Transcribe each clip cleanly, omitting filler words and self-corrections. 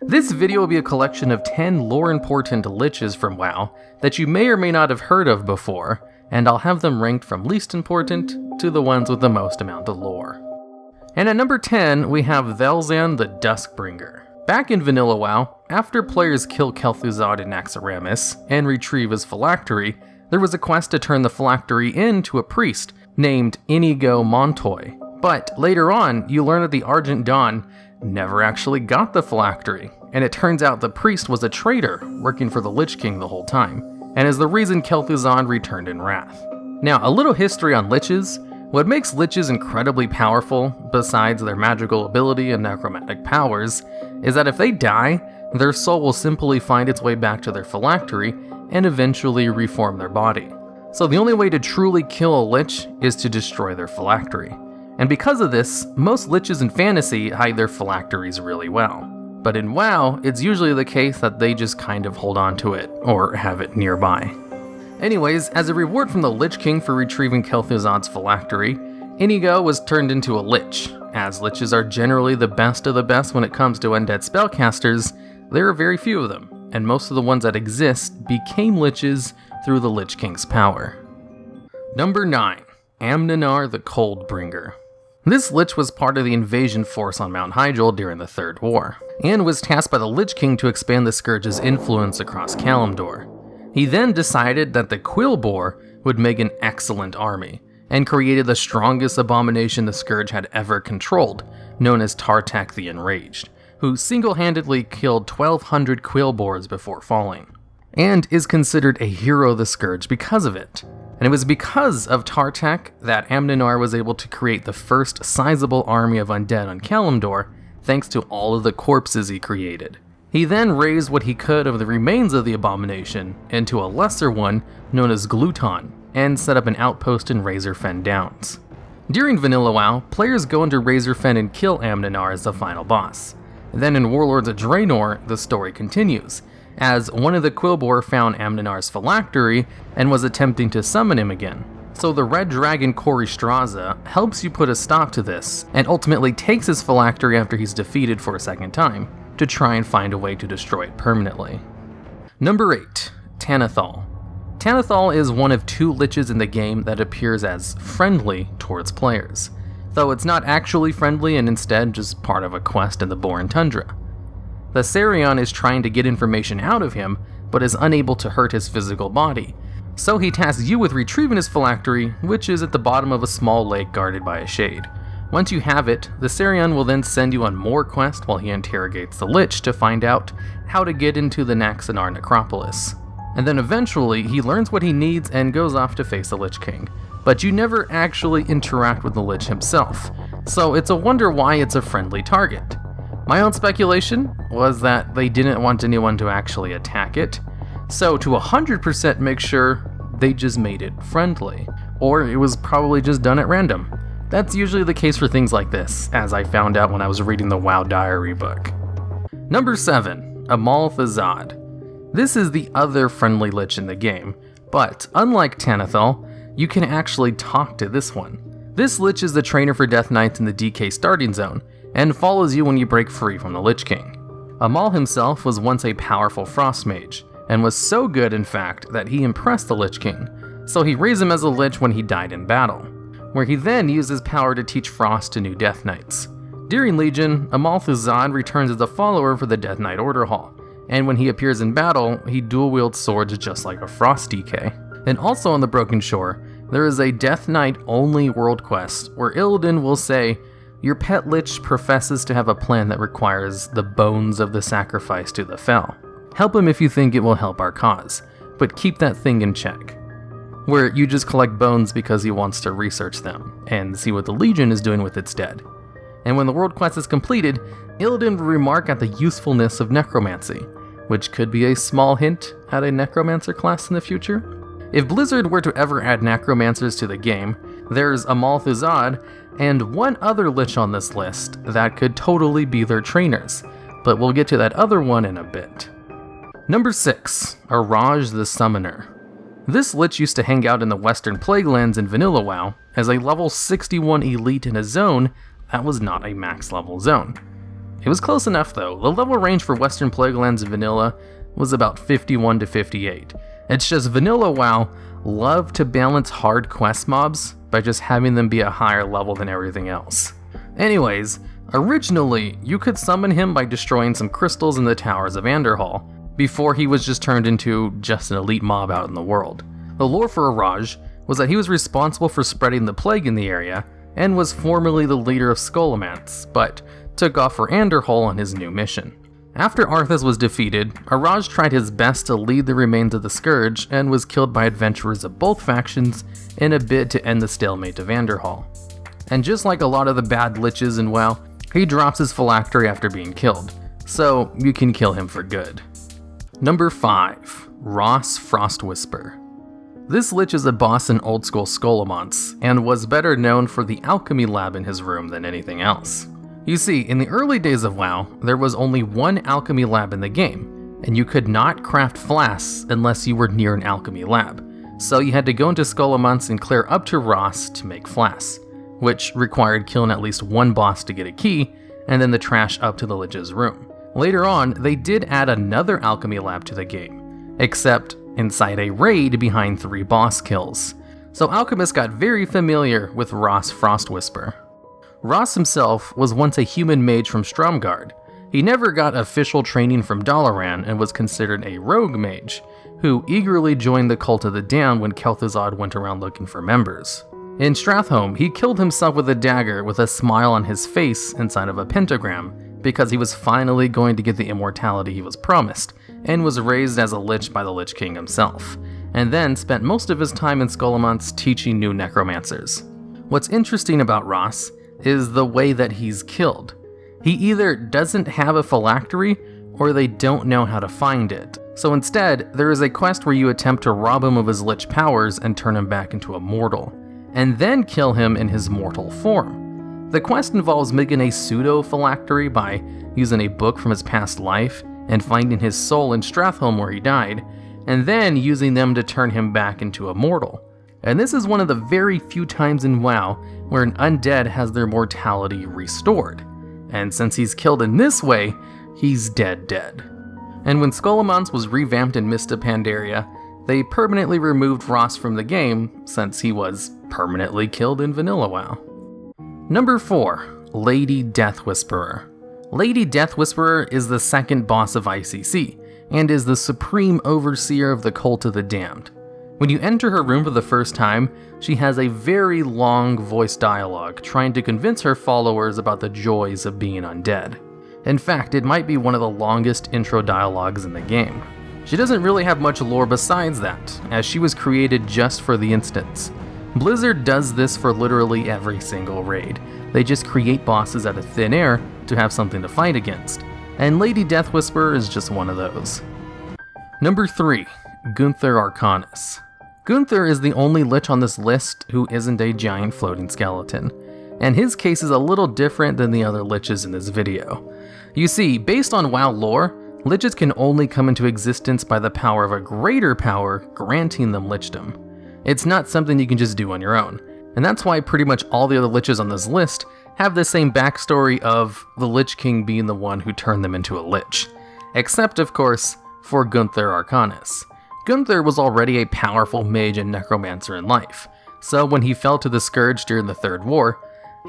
This video will be a collection of 10 lore-important liches from WoW that you may or may not have heard of before, and I'll have them ranked from least important to the ones with the most amount of lore. And at number 10, we have Thelman the Duskbringer. Back in Vanilla WoW, after players kill Kel'Thuzad in Naxxramas and retrieve his phylactery, there was a quest to turn the phylactery into a priest named Inigo Montoy. But later on, you learn that the Argent Dawn never actually got the phylactery, and it turns out the priest was a traitor working for the Lich King the whole time, and is the reason Kel'Thuzad returned in wrath. Now, a little history on liches. What makes liches incredibly powerful, besides their magical ability and necromantic powers, is that if they die, their soul will simply find its way back to their phylactery and eventually reform their body. So the only way to truly kill a lich is to destroy their phylactery. And because of this, most liches in fantasy hide their phylacteries really well. But in WoW, it's usually the case that they just kind of hold on to it, or have it nearby. Anyways, as a reward from the Lich King for retrieving Kel'Thuzad's phylactery, Inigo was turned into a lich. As liches are generally the best of the best when it comes to undead spellcasters, there are very few of them, and most of the ones that exist became liches through the Lich King's power. Number 9. Amnennar the Coldbringer. This lich was part of the invasion force on Mount Hyjal during the Third War, and was tasked by the Lich King to expand the Scourge's influence across Kalimdor. He then decided that the Quillboar would make an excellent army, and created the strongest abomination the Scourge had ever controlled, known as Tartak the Enraged, who single-handedly killed 1,200 Quillboars before falling, and is considered a hero of the Scourge because of it. And it was because of Tartak that Amnennar was able to create the first sizable army of undead on Kalimdor, thanks to all of the corpses he created. He then raised what he could of the remains of the abomination into a lesser one known as Gluton, and set up an outpost in Razorfen Downs. During Vanilla WoW, players go into Razorfen and kill Amnennar as the final boss. Then in Warlords of Draenor, the story continues, as one of the Quillboar found Amnenar's phylactery and was attempting to summon him again. So the Red Dragon Koristraza helps you put a stop to this, and ultimately takes his phylactery after he's defeated for a second time, to try and find a way to destroy it permanently. Number 8. Tanathal. Tanathal is one of 2 liches in the game that appears as friendly towards players, though it's not actually friendly and instead just part of a quest in the Boran Tundra. The Sarion is trying to get information out of him, but is unable to hurt his physical body, so he tasks you with retrieving his phylactery, which is at the bottom of a small lake guarded by a shade. Once you have it, the Sarion will then send you on more quests while he interrogates the Lich to find out how to get into the Naxxramas necropolis. And then eventually, he learns what he needs and goes off to face the Lich King. But you never actually interact with the Lich himself, so it's a wonder why it's a friendly target. My own speculation was that they didn't want anyone to actually attack it, so to 100% make sure, they just made it friendly. Or it was probably just done at random. That's usually the case for things like this, as I found out when I was reading the WoW Diary book. Number 7. Amal'thazad. This is the other friendly lich in the game, but unlike Tanathal, you can actually talk to this one. This lich is the trainer for Death Knights in the DK starting zone, and follows you when you break free from the Lich King. Amal himself was once a powerful frost mage, and was so good in fact that he impressed the Lich King, so he raised him as a lich when he died in battle, where he then used his power to teach frost to new Death Knights. During Legion, Amal'thazad returns as a follower for the Death Knight Order Hall, and when he appears in battle, he dual-wields swords just like a frost DK. And also on the Broken Shore, there is a Death Knight only world quest where Illidan will say, "Your pet lich professes to have a plan that requires the bones of the sacrifice to the Fel. Help him if you think it will help our cause, but keep that thing in check." Where you just collect bones because he wants to research them, and see what the Legion is doing with its dead. And when the world quest is completed, Illidan will remark at the usefulness of necromancy, which could be a small hint at a necromancer class in the future. If Blizzard were to ever add necromancers to the game, there's Amal'thazad, and one other lich on this list that could totally be their trainers, but we'll get to that other one in a bit. Number 6. Araj the Summoner. This lich used to hang out in the Western Plaguelands in Vanilla WoW as a level 61 elite in a zone that was not a max level zone. It was close enough though. The level range for Western Plaguelands Vanilla was about 51 to 58. It's just Vanilla WoW loved to balance hard quest mobs by just having them be a higher level than everything else. Anyways, originally you could summon him by destroying some crystals in the towers of Anderhall, before he was just turned into just an elite mob out in the world. The lore for Araj was that he was responsible for spreading the plague in the area, and was formerly the leader of Scholomance, but took off for Anderhall on his new mission. After Arthas was defeated, Araj tried his best to lead the remains of the Scourge, and was killed by adventurers of both factions in a bid to end the stalemate of Anderhall. And just like a lot of the bad liches in WoW, he drops his phylactery after being killed, so you can kill him for good. Number 5. Ras Frostwhisper. This lich is a boss in old school Scholomance, and was better known for the alchemy lab in his room than anything else. You see, in the early days of WoW, there was only one alchemy lab in the game, and you could not craft flasks unless you were near an alchemy lab, so you had to go into Scholomance and clear up to Ras to make flasks, which required killing at least one boss to get a key, and then the trash up to the lich's room. Later on, they did add another alchemy lab to the game, except inside a raid behind 3 boss kills. So alchemists got very familiar with Ras Frostwhisper. Ras himself was once a human mage from Stromgarde. He never got official training from Dalaran and was considered a rogue mage, who eagerly joined the Cult of the Damned when Kel'Thuzad went around looking for members. In Stratholme, he killed himself with a dagger with a smile on his face inside of a pentagram, because he was finally going to get the immortality he was promised, and was raised as a lich by the Lich King himself, and then spent most of his time in Scholomance teaching new necromancers. What's interesting about Ras is the way that he's killed. He either doesn't have a phylactery, or they don't know how to find it. So instead, there is a quest where you attempt to rob him of his lich powers and turn him back into a mortal, and then kill him in his mortal form. The quest involves making a pseudo-phylactery by using a book from his past life and finding his soul in Stratholme where he died, and then using them to turn him back into a mortal. And this is one of the very few times in WoW where an undead has their mortality restored. And since he's killed in this way, he's dead. And when Scholomance was revamped in Mista Pandaria, they permanently removed Ras from the game since he was permanently killed in Vanilla WoW. Number 4. Lady Deathwisper. Lady Deathwisper is the second boss of ICC, and is the supreme overseer of the Cult of the Damned. When you enter her room for the first time, she has a very long voice dialogue trying to convince her followers about the joys of being undead. In fact, it might be one of the longest intro dialogues in the game. She doesn't really have much lore besides that, as she was created just for the instance. Blizzard does this for literally every single raid. They just create bosses out of thin air to have something to fight against, and Lady Deathwisper is just one of those. Number 3. Gunther Arcanas. Gunther is the only lich on this list who isn't a giant floating skeleton, and his case is a little different than the other liches in this video. You see, based on WoW lore, liches can only come into existence by the power of a greater power granting them lichdom. It's not something you can just do on your own, and that's why pretty much all the other liches on this list have the same backstory of the Lich King being the one who turned them into a lich. Except, of course, for Gunther Arcanas. Gunther was already a powerful mage and necromancer in life, so when he fell to the Scourge during the Third War,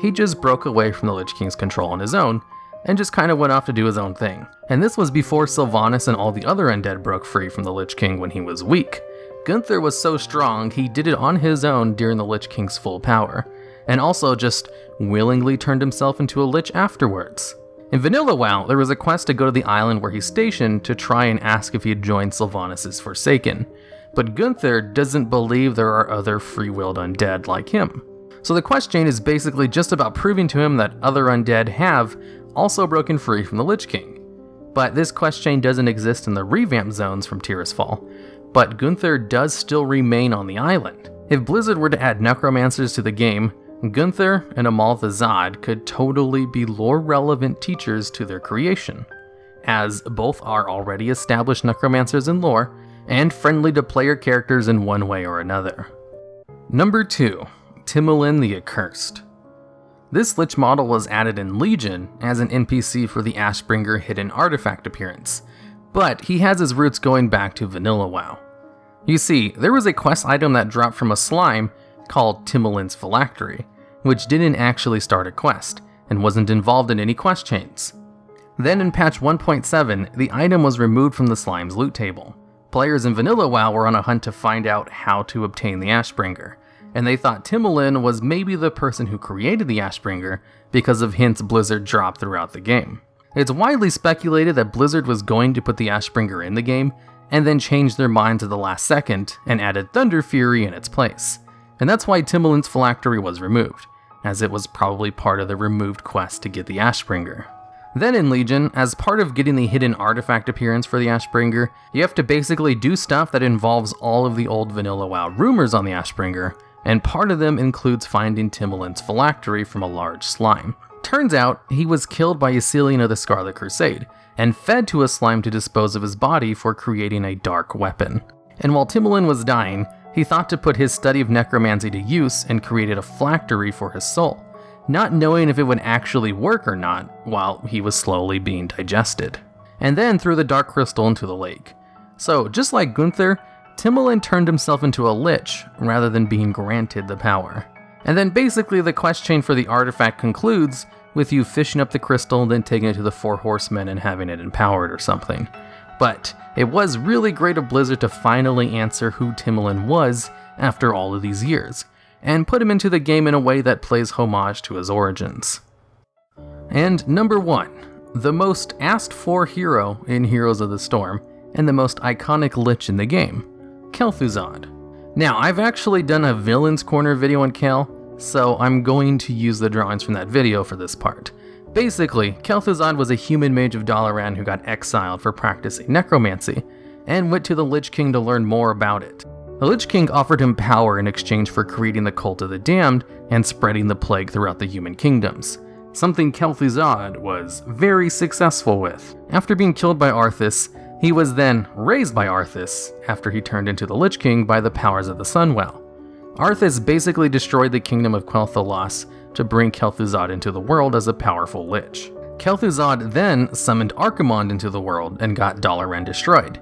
he just broke away from the Lich King's control on his own, and just kind of went off to do his own thing. And this was before Sylvanas and all the other undead broke free from the Lich King when he was weak. Gunther was so strong, he did it on his own during the Lich King's full power, and also just willingly turned himself into a lich afterwards. In Vanilla WoW, there was a quest to go to the island where he's stationed to try and ask if he'd join Sylvanas' Forsaken, but Gunther doesn't believe there are other free-willed undead like him. So the quest chain is basically just about proving to him that other undead have also broken free from the Lich King. But this quest chain doesn't exist in the revamp zones from Tirisfal, but Gunther does still remain on the island. If Blizzard were to add necromancers to the game, Gunther and Amal'thazad could totally be lore-relevant teachers to their creation, as both are already established necromancers in lore, and friendly to player characters in one way or another. Number 2. Timolain the Accursed. This Lich model was added in Legion as an NPC for the Ashbringer hidden artifact appearance, but he has his roots going back to vanilla WoW. You see, there was a quest item that dropped from a slime called Timolain's Phylactery, which didn't actually start a quest, and wasn't involved in any quest chains. Then in patch 1.7, the item was removed from the slime's loot table. Players in vanilla WoW were on a hunt to find out how to obtain the Ashbringer, and they thought Timolain was maybe the person who created the Ashbringer because of hints Blizzard dropped throughout the game. It's widely speculated that Blizzard was going to put the Ashbringer in the game, and then changed their minds at the last second and added Thunder Fury in its place. And that's why Timolain's Phylactery was removed, as it was probably part of the removed quest to get the Ashbringer. Then in Legion, as part of getting the hidden artifact appearance for the Ashbringer, you have to basically do stuff that involves all of the old vanilla WoW rumors on the Ashbringer, and part of them includes finding Timolain's Phylactery from a large slime. Turns out, he was killed by Ysilian of the Scarlet Crusade, and fed to a slime to dispose of his body for creating a dark weapon. And while Timolain was dying, he thought to put his study of necromancy to use and created a phylactery for his soul, not knowing if it would actually work or not while he was slowly being digested. And then threw the dark crystal into the lake. So just like Gunther, Timolain turned himself into a lich rather than being granted the power. And then basically the quest chain for the artifact concludes with you fishing up the crystal, then taking it to the Four Horsemen and having it empowered or something. But it was really great of Blizzard to finally answer who Timolain was after all of these years, and put him into the game in a way that plays homage to his origins. And number 1, the most asked for hero in Heroes of the Storm, and the most iconic lich in the game, Kel'Thuzad. Now, I've actually done a Villains Corner video on Kel, so I'm going to use the drawings from that video for this part. Basically, Kel'Thuzad was a human mage of Dalaran who got exiled for practicing necromancy, and went to the Lich King to learn more about it. The Lich King offered him power in exchange for creating the Cult of the Damned and spreading the plague throughout the human kingdoms, something Kel'Thuzad was very successful with. After being killed by Arthas, he was then raised by Arthas after he turned into the Lich King by the powers of the Sunwell. Arthas basically destroyed the kingdom of Quel'Thalas to bring Kel'Thuzad into the world as a powerful lich. Kel'Thuzad then summoned Archimonde into the world and got Dalaran destroyed.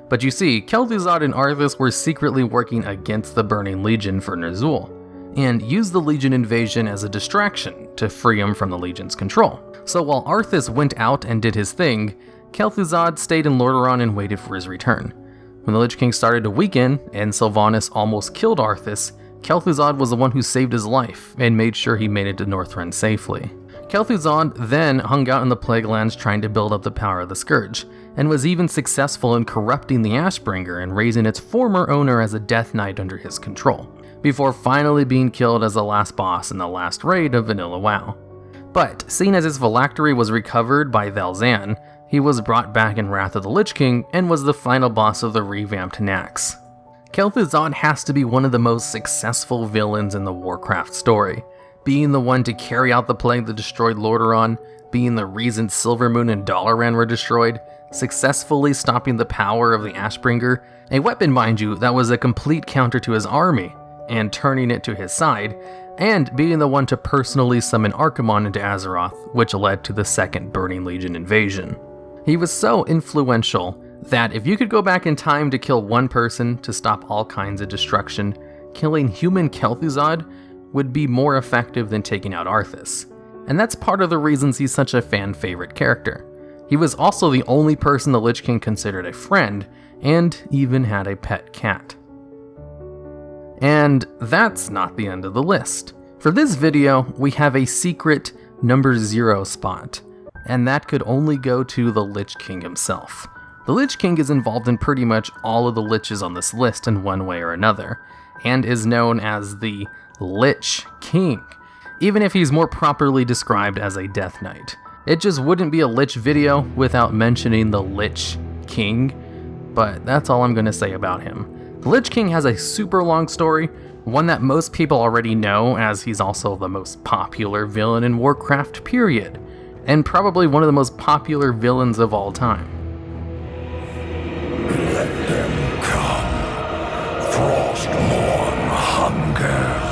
But you see, Kel'Thuzad and Arthas were secretly working against the Burning Legion for Ner'zhul, and used the Legion invasion as a distraction to free him from the Legion's control. So while Arthas went out and did his thing, Kel'Thuzad stayed in Lordaeron and waited for his return. When the Lich King started to weaken, and Sylvanas almost killed Arthas, Kel'Thuzad was the one who saved his life, and made sure he made it to Northrend safely. Kel'Thuzad then hung out in the Plaguelands trying to build up the power of the Scourge, and was even successful in corrupting the Ashbringer and raising its former owner as a Death Knight under his control, before finally being killed as the last boss in the last raid of Vanilla WoW. But, seeing as his phylactery was recovered by Vel'Zan, he was brought back in Wrath of the Lich King and was the final boss of the revamped Naxx. Kel'Thuzad has to be one of the most successful villains in the Warcraft story, being the one to carry out the plague that destroyed Lordaeron, being the reason Silvermoon and Dalaran were destroyed, successfully stopping the power of the Ashbringer, a weapon, mind you, that was a complete counter to his army, and turning it to his side, and being the one to personally summon Archimonde into Azeroth, which led to the second Burning Legion invasion. He was so influential that if you could go back in time to kill one person to stop all kinds of destruction, killing human Kel'Thuzad would be more effective than taking out Arthas. And that's part of the reasons he's such a fan-favorite character. He was also the only person the Lich King considered a friend, and even had a pet cat. And that's not the end of the list. For this video, we have a secret number 0 spot, and that could only go to the Lich King himself. The Lich King is involved in pretty much all of the liches on this list in one way or another, and is known as the Lich King, even if he's more properly described as a Death Knight. It just wouldn't be a Lich video without mentioning the Lich King, but that's all I'm going to say about him. The Lich King has a super long story, one that most people already know, as he's also the most popular villain in Warcraft, period, and probably one of the most popular villains of all time. Let them come. Frostmourne hunger.